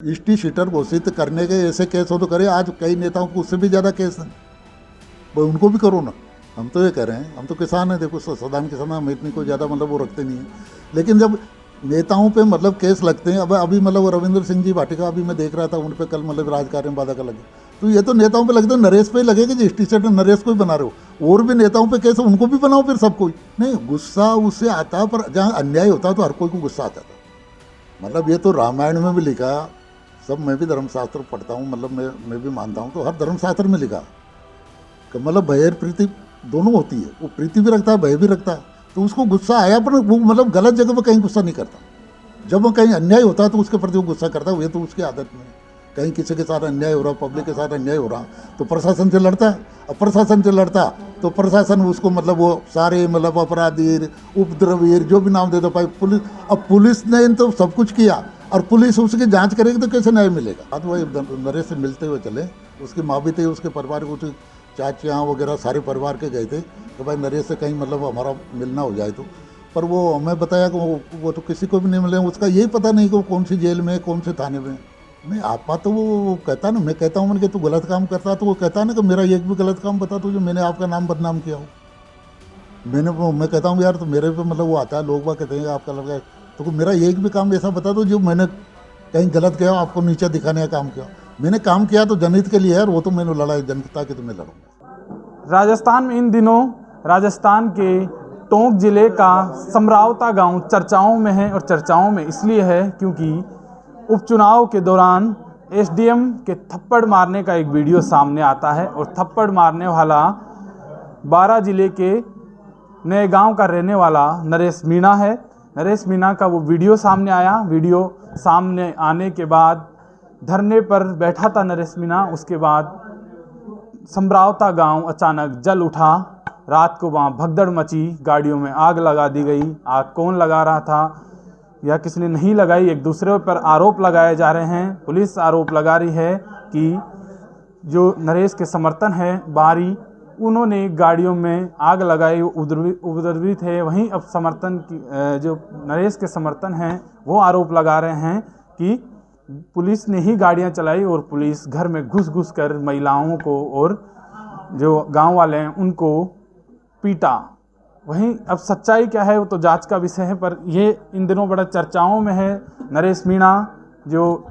History sheeter घोषित करने के ऐसे केस हो तो करे। आज कई नेताओं को उससे भी ज़्यादा केस हैं, भाई उनको भी करो ना। हम तो ये कह रहे हैं, हम तो किसान हैं, देखो साधारण किसान, हम इतनी कोई ज़्यादा मतलब वो रखते नहीं हैं। लेकिन जब नेताओं पे मतलब केस लगते हैं, अब अभी मतलब वो रविंद्र सिंह जी भाटिका अभी मैं देख रहा था, उन पे कल मतलब राजकार्य में बाधा का लगे, तो ये तो नेताओं पे लगता है। नरेश पे लगेगा कि हिस्ट्री शीटर नरेश को ही बना रहे हो, और भी नेताओं पे केस उनको भी बनाओ फिर सबको ही। नहीं, गुस्सा उससे आता, पर जहाँ अन्याय होता है तो हर कोई को गुस्सा आता था। मतलब ये तो रामायण में भी लिखा, सब मैं भी धर्मशास्त्र पढ़ता हूँ, मतलब मैं भी मानता हूँ, तो हर धर्मशास्त्र में लिखा कि मतलब भय और प्रीति दोनों होती है। वो प्रीति भी रखता है, भय भी रखता है। तो उसको गुस्सा आया, पर वो मतलब गलत जगह पर कहीं गुस्सा नहीं करता। जब वो कहीं अन्याय होता है तो उसके प्रति वो गुस्सा करता है। ये तो उसकी आदत में है। कहीं किसी के साथ अन्याय हो रहा, पब्लिक के साथ अन्याय हो रहा, तो प्रशासन से लड़ता है। अब प्रशासन से लड़ता तो प्रशासन उसको मतलब वो सारे मतलब अपराधी, उपद्रवी, जो भी नाम दे दो भाई, पुलिस। अब पुलिस ने तो सब कुछ किया और पुलिस उसकी जांच करेगी तो कैसे न्याय मिलेगा। आज वही नरेश से मिलते हुए चले, उसकी माँ भी थी, उसके परिवार को, उसके चाचियाँ वगैरह सारे परिवार के गए थे तो भाई नरेश से कहीं मतलब हमारा मिलना हो जाए तो। पर वो हमें बताया कि वो तो किसी को भी नहीं मिले। उसका यही पता नहीं कि वो कौन सी जेल में, कौन से थाने में। नहीं, आपा तो वो कहता ना, मैं कहता हूँ कि तू गलत काम करता, तो वो कहता ना कि मेरा एक भी गलत काम बता तो जो मैंने आपका नाम बदनाम किया हो। मैं कहता हूँ यार, तो मेरे पे मतलब वो आता है, लोग बाग कहते हैं आपका लड़का, तो मेरा एक भी काम ऐसा बता दो जो मैंने कहीं गलत किया, आपको नीचे दिखाने का काम किया। मैंने काम किया तो जनहित के लिए है, और वो तो मैंने लड़ा है जनता के, तो मैं लड़ूंगा। राजस्थान में इन दिनों राजस्थान के टोंक जिले का समरावता गांव चर्चाओं में है, और चर्चाओं में इसलिए है क्योंकि उपचुनाव के दौरान एसडीएम के थप्पड़ मारने का एक वीडियो सामने आता है, और थप्पड़ मारने वाला 12 जिले के नए गांव का रहने वाला नरेश मीणा है। नरेश मीणा का वो वीडियो सामने आया। वीडियो सामने आने के बाद धरने पर बैठा था नरेश मीणा। उसके बाद समरावता गांव अचानक जल उठा। रात को वहाँ भगदड़ मची, गाड़ियों में आग लगा दी गई। आग कौन लगा रहा था या किसने नहीं लगाई, एक दूसरे पर आरोप लगाए जा रहे हैं। पुलिस आरोप लगा रही है कि जो नरेश के समर्थन है बारी, उन्होंने गाड़ियों में आग लगाई, उपद्रवी थे। वहीं अब समर्थन की जो नरेश के समर्थन हैं वो आरोप लगा रहे हैं कि पुलिस ने ही गाड़ियां चलाई, और पुलिस घर में घुस घुस कर महिलाओं को और जो गांव वाले हैं उनको पीटा। वहीं अब सच्चाई क्या है वो तो जांच का विषय है, पर ये इन दिनों बड़ा चर्चाओं में है। नरेश मीणा जो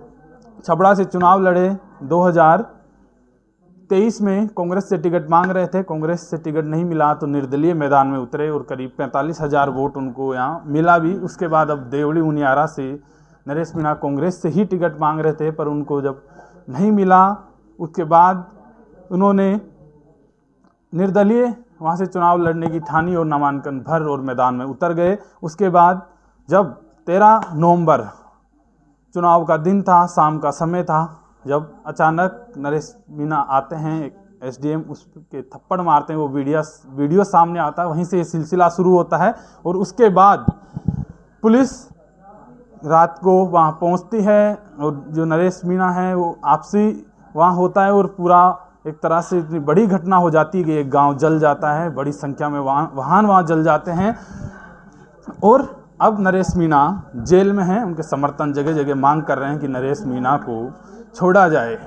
छबड़ा से चुनाव लड़े 2023 में, कांग्रेस से टिकट मांग रहे थे, कांग्रेस से टिकट नहीं मिला तो निर्दलीय मैदान में उतरे, और करीब 45,000 वोट उनको यहाँ मिला भी। उसके बाद अब देवली उनियारा से नरेश मीणा कांग्रेस से ही टिकट मांग रहे थे, पर उनको जब नहीं मिला उसके बाद उन्होंने निर्दलीय वहाँ से चुनाव लड़ने की ठानी और नामांकन भर और मैदान में उतर गए। उसके बाद जब 13 नवंबर चुनाव का दिन था, शाम का समय था, जब अचानक नरेश मीणा आते हैं, एसडीएम उसके थप्पड़ मारते हैं, वो वीडियो सामने आता है। वहीं से ये सिलसिला शुरू होता है, और उसके बाद पुलिस रात को वहाँ पहुँचती है, और जो नरेश मीणा है वो आपसी वहाँ होता है, और पूरा एक तरह से इतनी बड़ी घटना हो जाती है कि एक गांव जल जाता है, बड़ी संख्या में वाहन वहाँ जल जाते हैं। और अब नरेश मीणा जेल में हैं। उनके समर्थन जगह जगह मांग कर रहे हैं कि नरेश मीणा को छोड़ा जाए।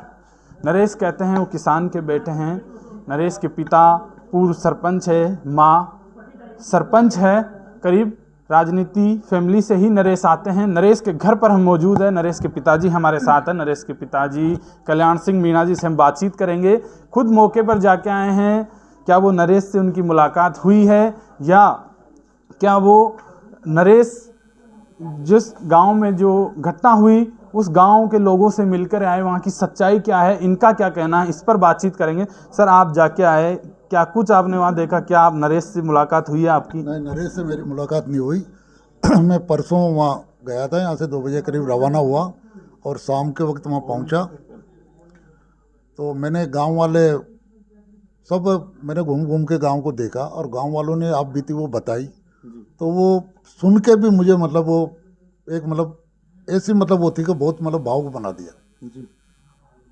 नरेश कहते हैं वो किसान के बेटे हैं। नरेश के पिता पूर्व सरपंच है, माँ सरपंच है। करीब राजनीति फैमिली से ही नरेश आते हैं। नरेश के घर पर हम मौजूद है। नरेश के पिताजी हमारे साथ हैं। नरेश के पिताजी कल्याण सिंह मीणा जी से हम बातचीत करेंगे। खुद मौके पर जाके आए हैं। क्या वो नरेश से उनकी मुलाकात हुई है, या क्या वो नरेश जिस गांव में जो घटना हुई उस गांव के लोगों से मिलकर आए, वहाँ की सच्चाई क्या है, इनका क्या कहना है, इस पर बातचीत करेंगे। सर, आप जाके आए, क्या कुछ आपने वहाँ देखा? क्या आप नरेश से मुलाकात हुई है आपकी? नहीं, नरेश से मेरी मुलाकात नहीं हुई। मैं परसों वहाँ गया था, यहाँ से 2 बजे करीब रवाना हुआ, और शाम के वक्त वहाँ पहुँचा तो मैंने गांव वाले सब, मैंने घूम घूम के गांव को देखा, और गांव वालों ने आप बीती वो बताई, तो वो सुन के भी मुझे मतलब वो एक मतलब ऐसी मतलब वो थी कि बहुत मतलब भावुक बना दिया जी।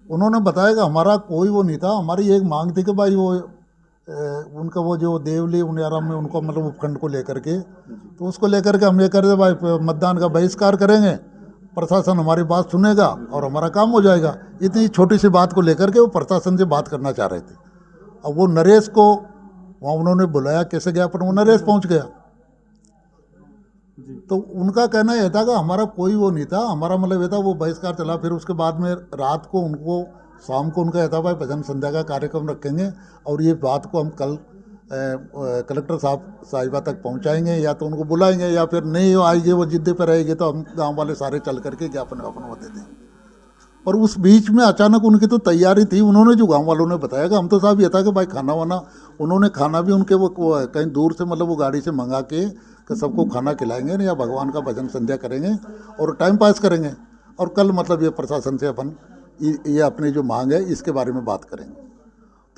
उन्होंने बताया कि हमारा कोई वो नहीं था, हमारी एक मांग थी कि भाई वो उनका वो जो देवली उनियारा में उनको मतलब उपखंड को लेकर के, तो उसको लेकर के हम ये कर दे भाई मतदान का बहिष्कार करेंगे, प्रशासन हमारी बात सुनेगा और हमारा काम हो जाएगा। इतनी छोटी सी बात को लेकर के वो प्रशासन से बात करना चाह रहे थे। अब वो नरेश को वहाँ उन्होंने बुलाया, कैसे गया, पर वो नरेश पहुँच गया। तो उनका कहना यह था कि हमारा कोई वो नहीं था, हमारा मतलब ये था वो बहिष्कार चला। फिर उसके बाद में रात को उनको, शाम को उनका यह था भाई भजन संध्या का कार्यक्रम रखेंगे और ये बात को हम कल कलेक्टर साहिबा तक पहुंचाएंगे, या तो उनको बुलाएंगे या फिर नहीं आएगी, वो जिद्दे पर रहेगी तो हम गांव वाले सारे चल करके ज्ञापन वो दे देंगे। पर उस बीच में अचानक उनकी तो तैयारी थी, उन्होंने जो गांव वालों ने बताया कि हम तो साहब ये था कि भाई खाना वाना, उन्होंने खाना भी उनके वो कहीं दूर से मतलब वो गाड़ी से मंगा के कि सबको खाना खिलाएंगे या भगवान का भजन संध्या करेंगे और टाइम पास करेंगे, और कल मतलब ये प्रशासन से अपन ये अपनी जो मांग है इसके बारे में बात करेंगे।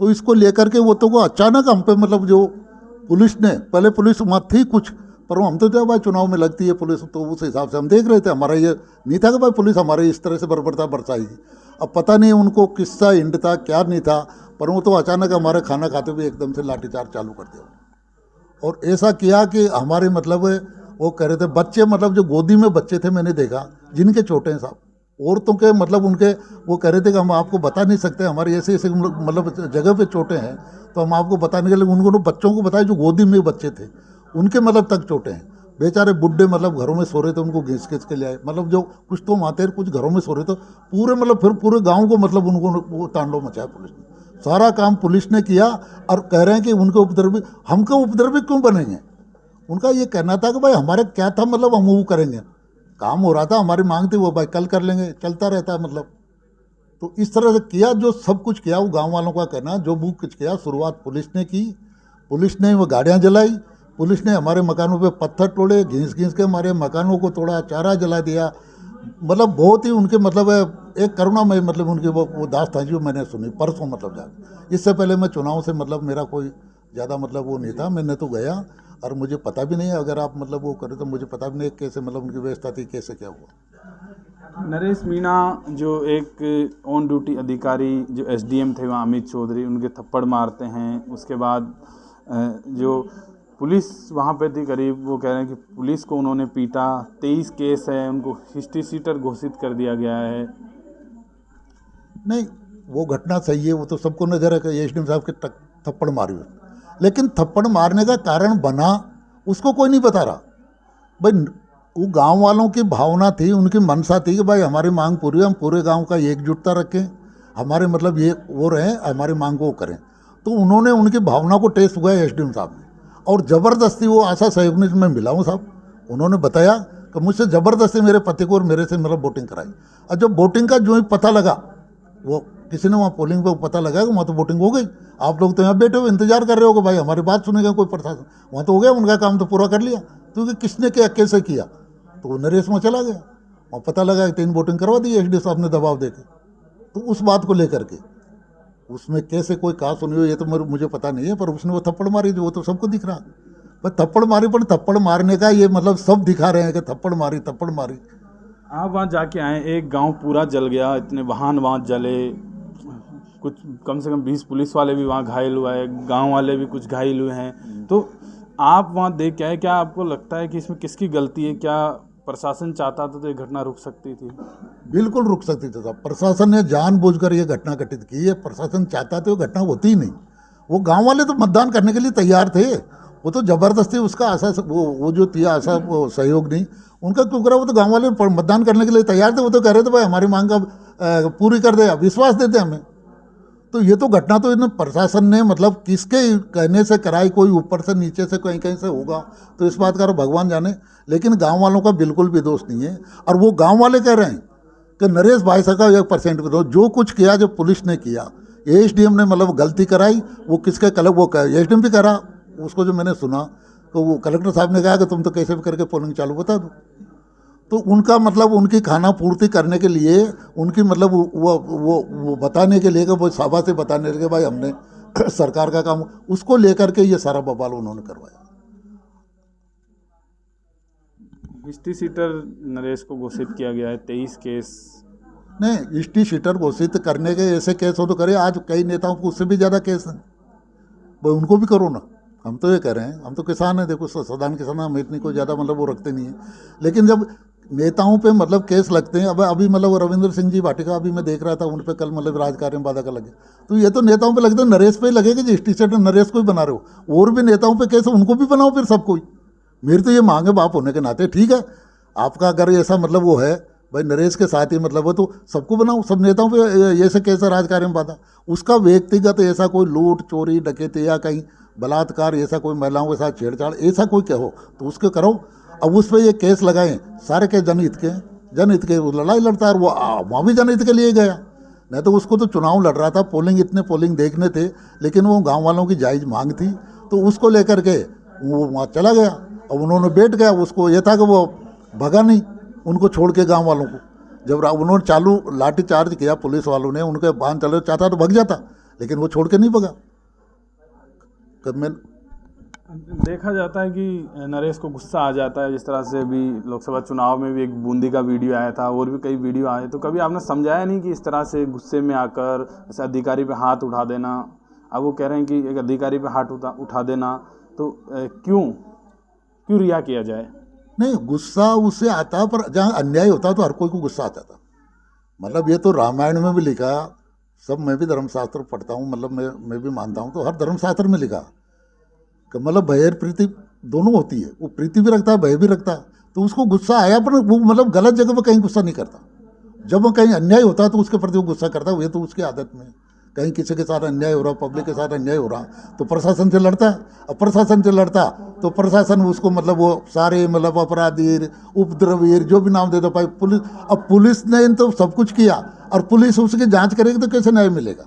तो इसको लेकर के वो तो वो अचानक हम पे मतलब जो पुलिस ने, पहले पुलिस वहाँ थी कुछ, पर हम तो जब भाई चुनाव में लगती है पुलिस तो उस हिसाब से हम देख रहे थे। हमारा ये नहीं था कि भाई पुलिस हमारे इस तरह से बर्बरता बरसाएगी। अब पता नहीं उनको किस्सा हिंड था क्या नहीं था, पर वो तो अचानक हमारे खाना खाते हुए एकदम से लाठीचार्ज चालू कर दिया। और ऐसा किया कि हमारे मतलब वो कह रहे थे बच्चे, मतलब जो गोदी में बच्चे थे मैंने देखा जिनके चोटें साहब, औरतों के मतलब उनके, वो कह रहे थे कि हम आपको बता नहीं सकते, हमारी ऐसे ऐसे मतलब जगह पे चोटें हैं तो हम आपको बताने के लिए उनको बच्चों को बताया जो गोदी में बच्चे थे उनके मतलब तक चोटें हैं। बेचारे बुढ़े मतलब घरों में सो रहे थे, उनको घिस घिस के ले आए, मतलब जो कुछ तो माते कुछ घरों में सो रहे थे पूरे, मतलब फिर पूरे गाँव को मतलब उनको वो तांडव मचाया पुलिस ने। सारा काम पुलिस ने किया और कह रहे हैं कि उनके उपद्रवी, हमको उपद्रवी क्यों बनेंगे। उनका ये कहना था कि भाई हमारे क्या था, मतलब हम वो करेंगे, काम हो रहा था, हमारी मांग थी वो भाई कल कर लेंगे, चलता रहता है मतलब। तो इस तरह से किया, जो सब कुछ किया वो गांव वालों का कहना, जो भी कुछ किया शुरुआत पुलिस ने की। पुलिस ने वो गाड़ियां जलाई, पुलिस ने हमारे मकानों पे पत्थर तोड़े, घिस घिस के हमारे मकानों को तोड़ा, चारा जला दिया। मतलब बहुत ही उनके मतलब एक करुणामय मतलब उनकी वो दास्तान जो मैंने सुनी परसों, मतलब जाकर। इससे पहले मैं चुनाव से मतलब मेरा कोई ज़्यादा मतलब वो नहीं था, मैंने तो गया और मुझे पता भी नहीं है, अगर आप मतलब वो करें तो मुझे पता भी नहीं कैसे मतलब उनकी व्यवस्था थी, कैसे क्या हुआ। नरेश मीणा जो एक ऑन ड्यूटी अधिकारी जो एसडीएम थे वहाँ अमित चौधरी, उनके थप्पड़ मारते हैं। उसके बाद जो पुलिस वहाँ पे थी करीब, वो कह रहे हैं कि पुलिस को उन्होंने पीटा, 23 केस है, उनको हिस्ट्री सीटर घोषित कर दिया गया है। नहीं, वो घटना सही है, वो तो सबको नजर है कि एसडीएम साहब के थप्पड़ मारी हुई, लेकिन थप्पड़ मारने का कारण बना उसको कोई नहीं बता रहा। भाई वो गांव वालों की भावना थी, उनकी मनसा थी कि भाई हमारी मांग पूरी, हम पूरे गांव का एकजुटता रखें, हमारे मतलब ये वो रहें, हमारी मांग को करें। तो उन्होंने उनकी भावना को टेस्ट हुआ है एसडीएम साहब ने, और ज़बरदस्ती वो आशा सहयोगी में मिला हूँ साहब, उन्होंने बताया कि मुझसे ज़बरदस्ती मेरे पति को और मेरे से मतलब वोटिंग कराई। और जब वोटिंग का जो ही पता लगा, वो किसी ने वहाँ पोलिंग पे पता लगा कि वहाँ तो वोटिंग हो गई, आप लोग तो यहाँ बैठे हो इंतजार कर रहे हो कि भाई हमारी बात सुनेगा कोई प्रशासन, वहाँ तो हो गया, उनका काम तो पूरा कर लिया। क्योंकि किसने क्या कैसे किया, तो वो नरेश में चला गया, वहाँ पता लगा कि 3 वोटिंग करवा दी एसडीएम साहब ने दबाव देके। तो उस बात को लेकर के उसमें कैसे कोई कहा सुनी हो ये तो मुझे पता नहीं है, पर उसने वो थप्पड़ मारी जो वो तो सबको दिख रहा है। पर थप्पड़ मारी, पर थप्पड़ मारने का ये मतलब सब दिखा रहे हैं कि थप्पड़ मारी थप्पड़ मारी। आप वहाँ जाके आए, एक गांव पूरा जल गया, इतने वाहन वहाँ जले, कुछ कम से कम 20 पुलिस वाले भी वहाँ घायल हुआ है, गांव वाले भी कुछ घायल हुए हैं। तो आप वहाँ देख के आए, क्या आपको लगता है कि इसमें किसकी गलती है? क्या प्रशासन चाहता था तो ये घटना रुक सकती थी? बिल्कुल रुक सकती थी साहब, प्रशासन ने जानबूझकर ये घटना घटित की है। प्रशासन चाहता तो ये घटना होती ही नहीं। वो गांव वाले तो मतदान करने के लिए तैयार थे, वो तो ज़बरदस्ती उसका आशा वो जो थी आशा वो सहयोग नहीं उनका क्यों करा, वो तो गांव वाले मतदान करने के लिए तैयार थे। वो तो कह रहे थे भाई हमारी मांग का पूरी कर दे, विश्वास देते हमें। तो ये तो घटना तो इन प्रशासन ने मतलब किसके कहने से कराई, कोई ऊपर से नीचे से कहीं कहीं से होगा तो इस बात का भगवान जाने, लेकिन गांव वालों का बिल्कुल भी दोष नहीं है। और वो गांव वाले कह रहे हैं कि नरेश भाई साहब का 1% भी दोष, जो कुछ किया जो पुलिस ने किया, एसडीएम ने मतलब गलती कराई, वो किसके कलर वो एसडीएम भी करा। उसको जो मैंने सुना तो वो कलेक्टर साहब ने कहा कि तुम तो कैसे भी करके पोलिंग चालू बता दो। तो उनका मतलब उनकी खाना पूर्ति करने के लिए, उनकी मतलब वो बताने के लिए कि वो सभा से बताने के भाई हमने सरकार का काम, उसको लेकर के ये सारा बवाल उन्होंने करवाया। हिस्ट्री सीटर नरेश को घोषित किया गया है, 23 केस। नहीं, हिस्ट्री सीटर घोषित करने के ऐसे केस हो तो करे, आज कई नेताओं को उससे भी ज़्यादा केस हैं, भाई उनको भी करो ना। हम तो ये कह रहे हैं, हम तो किसान हैं, देखो साधारण किसान, हम इतनी कोई ज़्यादा मतलब वो रखते नहीं है। लेकिन जब नेताओं पे मतलब केस लगते हैं। अब अभी मतलब रविंद्र सिंह जी भाटिका अभी मैं देख रहा था, उन पे कल मतलब राजकार्य में बाधा का लगे, तो ये तो नेताओं पे लगते हैं। नरेश पे लगेगा जी, टी शर्ट नरेश को ही बना रहे हो, और भी नेताओं पे केस उनको भी बनाओ फिर सबको ही। मेरी तो ये मांग है बाप होने के नाते। ठीक है, आपका अगर ऐसा मतलब वो है भाई नरेश के साथ ही मतलब वो, तो सबको बनाओ, सब नेताओं पे ऐसे कैसे राजकार्य में बाधा। उसका व्यक्तिगत ऐसा कोई लूट चोरी डकैती या कहीं बलात्कार, ऐसा कोई महिलाओं के साथ छेड़छाड़ ऐसा कोई कहो तो उसके करो। अब उस पर ये केस लगाएं, सारे के जनहित के, जनहित के वो लड़ाई लड़ता है, और वो वहाँ भी जनहित के लिए गया। नहीं तो उसको तो चुनाव लड़ रहा था, इतने पोलिंग देखने थे, लेकिन वो गाँव वालों की जायज़ मांग थी, तो उसको लेकर के वो वहाँ चला गया। अब उन्होंने बैठ गया, उसको ये था कि वो भगा नहीं उनको छोड़ के गांव वालों को। जब उन्होंने चालू लाठी चार्ज किया पुलिस वालों ने, उनके बांध चले चाहता तो भग जाता, लेकिन वो छोड़ के नहीं भगा। मैं देखा जाता है कि नरेश को गुस्सा आ जाता है, जिस तरह से अभी लोकसभा चुनाव में भी एक बूंदी का वीडियो आया था, और भी कई वीडियो आए, तो कभी आपने समझाया नहीं कि इस तरह से गुस्से में आकर ऐसे अधिकारी पे हाथ उठा देना। अब वो कह रहे हैं कि एक अधिकारी पे हाथ उठा देना तो क्यों रिहा किया जाए? नहीं, गुस्सा उससे आता, पर जहाँ अन्याय होता तो हर कोई को गुस्सा आता था। मतलब ये तो रामायण में भी लिखा, सब मैं भी धर्मशास्त्र पढ़ता हूँ, मतलब मैं भी मानता हूँ, तो हर धर्मशास्त्र में लिखा कि मतलब भय और प्रीति दोनों होती है। वो प्रीति भी रखता है, भय भी रखता है। तो उसको गुस्सा आया, पर वो मतलब गलत जगह पर कहीं गुस्सा नहीं करता। जब वो कहीं अन्याय होता है तो उसके प्रति वो गुस्सा करता है। ये तो उसकी आदत में, कहीं किसी के साथ अन्याय हो रहा, पब्लिक के साथ अन्याय हो रहा, तो प्रशासन से लड़ता है। अब प्रशासन से लड़ता तो प्रशासन उसको मतलब वो सारे मतलब अपराधी, उपद्रवी, जो भी नाम देता भाई पुलिस। अब पुलिस ने तो सब कुछ किया, और पुलिस उसकी जांच करेगी तो कैसे न्याय मिलेगा?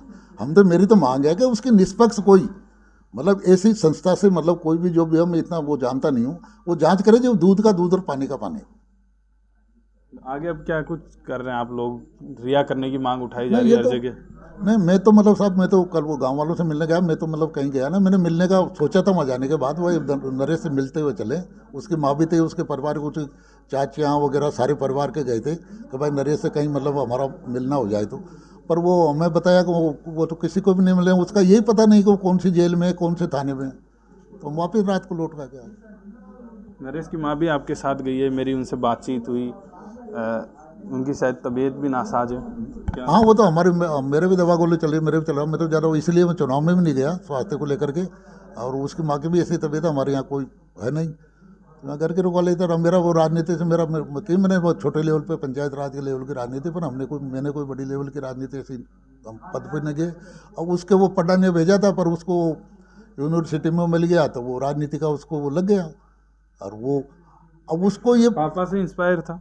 मेरी तो मांग है कि उसकी निष्पक्ष कोई मतलब ऐसी संस्था से, मतलब कोई भी, जो भी हम इतना वो जानता नहीं हूँ, वो जांच करे जो दूध का दूध और पानी का पानी। आगे अब क्या कुछ कर रहे हैं आप लोग? रिहा करने की मांग उठाई जा नहीं, रही ये है हर तो जगह। नहीं, मैं तो मतलब साहब, मैं तो कल वो गांव वालों से मिलने गया। मैं तो मतलब कहीं गया ना, मैंने मिलने का सोचा था वहाँ जाने के बाद, वही नरेश से मिलते हुए चले। उसकी माँ भी थी, उसके परिवार कुछ चाचियाँ वगैरह सारे परिवार के गए थे कि भाई नरेश से कहीं मतलब हमारा मिलना हो जाए। तो पर वो हमें बताया कि वो तो किसी को भी नहीं मिले, उसका यही पता नहीं कि वो कौन सी जेल में है, कौन से थाने में है। तो हम वापस रात को लौट कर गया। नरेश की माँ भी आपके साथ गई है, मेरी उनसे बातचीत हुई, उनकी शायद तबीयत भी नासाज है क्या? हाँ, वो तो मेरे भी दवा गोली चल रही, मेरे भी चल रहा। मैं तो ज़्यादा इसलिए मैं चुनाव में भी नहीं गया स्वास्थ्य को लेकर के, और उसकी माँ की भी ऐसी तबीयत है, हमारे यहाँ कोई है नहीं। तो मैं घर के रुकवा लेता रहा। मेरा वो राजनीति से मैंने वो छोटे लेवल पे पंचायत राज के लेवल की राजनीति, पर मैंने कोई बड़ी लेवल की राजनीति ऐसी हम पद पर नहीं गए। अब उसके वो पढ़ा ने भेजा था, पर उसको यूनिवर्सिटी में मिल गया, तो वो राजनीति का उसको वो लग गया। और वो अब उसको ये पापा से इंस्पायर था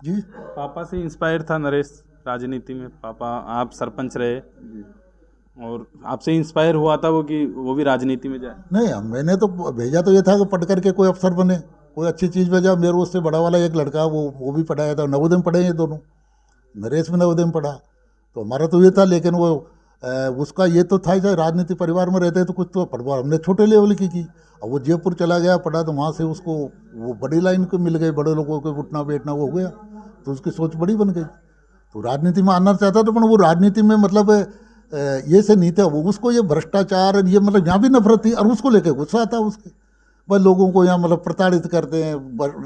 जी, पापा से इंस्पायर था नरेश राजनीति में। पापा आप सरपंच रहे और आपसे इंस्पायर हुआ था वो कि वो भी राजनीति में जाए? नहीं, मैंने तो भेजा तो ये था कि पढ़ करके कोई अफसर बने, कोई अच्छी चीज़ भेजा। मेरे उससे बड़ा वाला एक लड़का, वो भी पढ़ाया था, नवोदय में पढ़े ये दोनों, नरेश भी नवोदय में पढ़ा। तो हमारा तो ये था, लेकिन वो उसका ये तो था ही, राजनीति परिवार में रहते तो कुछ तो पढ़वा हमने छोटे लेवल की। अब वो जयपुर चला गया पढ़ा, तो वहाँ से उसको वो बड़ी लाइन को मिल गई, बड़े लोगों को उठना बैठना वो हो गया, तो उसकी सोच बड़ी बन गई। तो राजनीति में आना चाहता था, पर वो राजनीति में मतलब ये से नहीं था। वो उसको ये भ्रष्टाचार, ये मतलब यहाँ भी नफरत थी, और उसको लेके गुस्सा आता उसके, भाई लोगों को यहाँ मतलब प्रताड़ित करते हैं,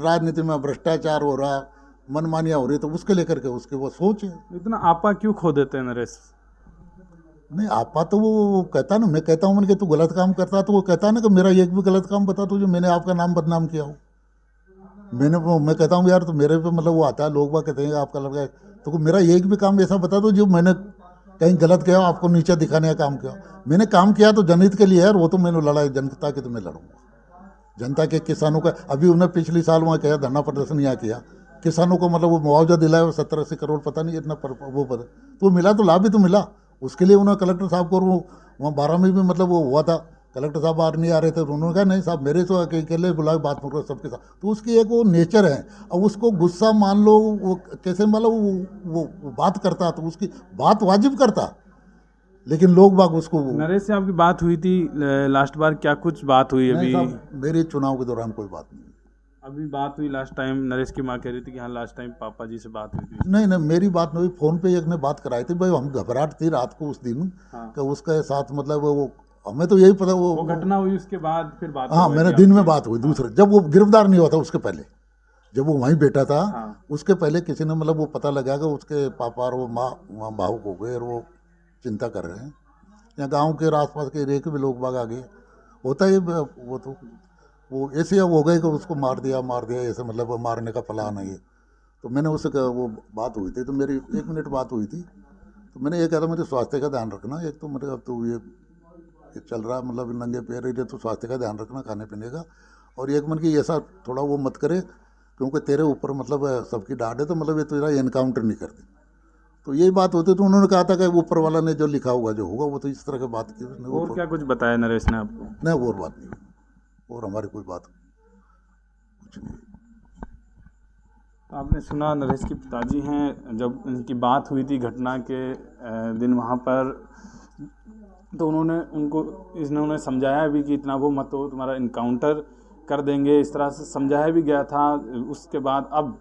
राजनीति में भ्रष्टाचार हो रहा, मनमानियाँ हो रही, तो उसके लेकर के उसकी वो सोच है। इतना आपा क्यों खो देते हैं नरेश? नहीं, आपा तो वो कहता ना, मैं कहता हूँ कि तू गलत काम करता, तो वो कहता ना कि मेरा एक भी गलत काम बता तो जो मैंने आपका नाम बदनाम किया हो। मैं कहता हूँ यार, तो मेरे पे मतलब वो आता है, लोग बाग कहते हैं आपका लड़का है, तो मेरा एक भी काम ऐसा बता दो जो मैंने कहीं गलत किया, आपको नीचे दिखाने का काम किया। मैंने काम किया तो जनहित के लिए यार, वो तो मैंने लड़ा जनता के, तो मैं लड़ूंगा जनता के, किसानों का। अभी उन्हें पिछले साल वहाँ किया धरना प्रदर्शन यहाँ किया, किसानों को मतलब वो मुआवजा दिलाया, वो 70-80 करोड़ पता नहीं इतना तो मिला, तो लाभ भी तो मिला। उसके लिए उन्होंने कलेक्टर साहब को, वो वहाँ 12 में भी मतलब वो हुआ था, कलेक्टर साहब बाहर नहीं आ रहे थे, तो उन्होंने कहा नहीं साहब मेरे तो अकेले बुलाए, बात करो सबके साथ। तो उसकी एक वो नेचर है। अब उसको गुस्सा मान लो, वो कैसे मतलब वो बात करता, तो उसकी बात वाजिब करता, लेकिन लोग बाग उसको नरेश से आपकी बात हुई थी लास्ट बार? क्या कुछ बात हुई अभी? मेरे चुनाव के दौरान कोई बात नहीं। अभी बात हुई लास्ट टाइम, नरेश की माँ कह रही थी कि हाँ लास्ट टाइम पापा जी से बात हुई थी। नहीं, मेरी बात नहीं हुई, फ़ोन पे एक ने बात कराई थी। भाई हम घबराहट थी रात को उस दिन, हाँ। कि उसके साथ मतलब वो हमें तो यही पता वो घटना हुई उसके बाद फिर बात हाँ, मैंने दिन में बात हुई दूसरे, जब वो गिरफ्तार नहीं हुआ था उसके पहले, जब वो वहीं बैठा था हाँ। उसके पहले किसी ने मतलब वो पता लगा कि उसके पापा और वो माँ वहाँ भावुक हो गए और वो चिंता कर रहे हैं। या गांव के आसपास के एरिया के भी लोग बाग आ गए। होता है वो तो वो ऐसे अब हो गए कि उसको मार दिया ऐसे मतलब वो मारने का प्लान है ये। तो मैंने उससे वो बात हुई थी तो मेरी 1 मिनट बात हुई थी। तो मैंने ये कहा था मेरे स्वास्थ्य का ध्यान रखना। एक तो मतलब अब तो ये चल रहा मतलब नंगे पैर ही तो स्वास्थ्य का ध्यान रखना खाने पीने का। और एक मन की ऐसा थोड़ा वो मत करे क्योंकि तेरे ऊपर मतलब सबकी डांट है तो मतलब ये तेरा एनकाउंटर नहीं करते। तो यही बात होती तो उन्होंने कहा था कि ऊपर वाला ने जो लिखा होगा जो होगा वो तो इस तरह की बात की उसने। और क्या कुछ बताया नरेश ने आपको? नहीं और बात नहीं और हमारी कोई बात कुछ नहीं। आपने सुना नरेश के पिताजी हैं, जब उनकी बात हुई थी घटना के दिन वहाँ पर, तो इन्होंने समझाया भी कि इतना वो मत हो, तुम्हारा इनकाउंटर कर देंगे, इस तरह से समझाया भी गया था। उसके बाद अब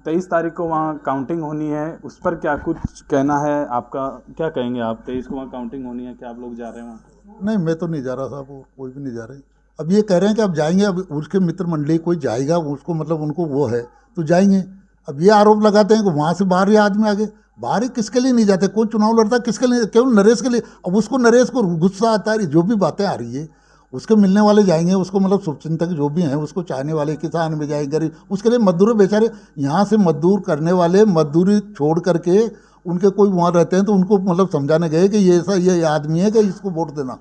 23 तारीख को वहाँ काउंटिंग होनी है, उस पर क्या कुछ कहना है आपका? क्या कहेंगे आप? 23 को वहाँ काउंटिंग होनी है, क्या आप लोग जा रहे हैं वहाँ? नहीं मैं तो नहीं जा रहा साहब, वो कोई भी नहीं जा रहे। अब ये कह रहे हैं कि अब जाएंगे, अब उसके मित्र मंडली कोई जाएगा उसको मतलब उनको वो है तो जाएंगे। अब ये आरोप लगाते हैं कि वहाँ से बाहर ये आदमी आ गए। बाहर ही किसके लिए नहीं जाते? कोई चुनाव लड़ता किसके लिए? केवल नरेश के लिए। अब उसको नरेश को गुस्सा आता है, जो भी बातें आ रही है उसके मिलने वाले जाएंगे, उसको मतलब शुभचिंतक जो भी हैं उसको चाहने वाले किसान भी जाएंगे, गरीब उसके लिए मजदूर बेचारे यहाँ से मजदूर करने वाले मजदूरी छोड़ करके उनके कोई वहाँ रहते हैं तो उनको मतलब समझाने गए कि ये ऐसा ये आदमी है कि इसको वोट देना।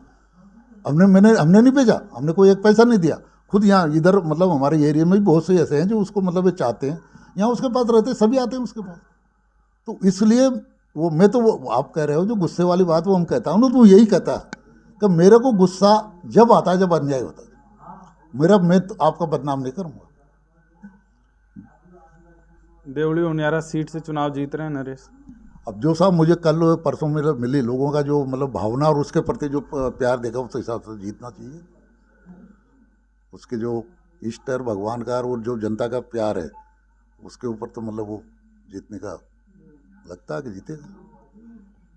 हमने नहीं भेजा, हमने कोई एक पैसा नहीं दिया। खुद यहाँ इधर मतलब हमारे एरिया में भी बहुत से ऐसे हैं जो उसको मतलब ये चाहते हैं, यहाँ उसके पास रहते हैं, सभी आते हैं उसके पास। तो इसलिए वो मैं तो वो आप कह रहे हो जो गुस्से वाली बात वो हम कहता हूँ ना, तो यही कहता कि मेरे को गुस्सा जब आता है जब अन्याय होता है। मैं तो आपका बदनाम नहीं करूँगा। देवली उनियारा सीट से चुनाव जीत रहे हैं नरेश। अब जो साहब मुझे कल परसों में मिली लोगों का जो मतलब भावना और उसके प्रति जो प्यार देखा उस हिसाब से जीतना चाहिए। उसके जो इष्ट है भगवान का और जो जनता का प्यार है उसके ऊपर तो मतलब वो जीतने का लगता है कि जीतेगा।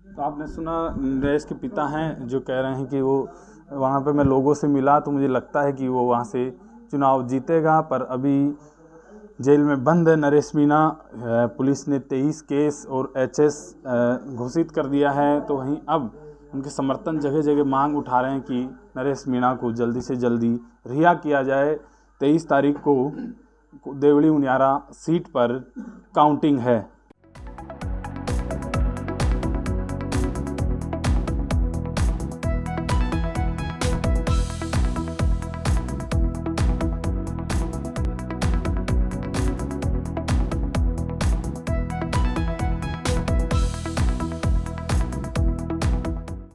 तो आपने सुना नरेश के पिता हैं जो कह रहे हैं कि वो वहाँ पे मैं लोगों से मिला तो मुझे लगता है कि वो वहाँ से चुनाव जीतेगा, पर अभी जेल में बंद है नरेश मीणा। पुलिस ने 23 केस और HS घोषित कर दिया है। तो वहीं अब उनके समर्थन जगह जगह मांग उठा रहे हैं कि नरेश मीणा को जल्दी से जल्दी रिहा किया जाए। 23 तारीख को देवली उनियारा सीट पर काउंटिंग है।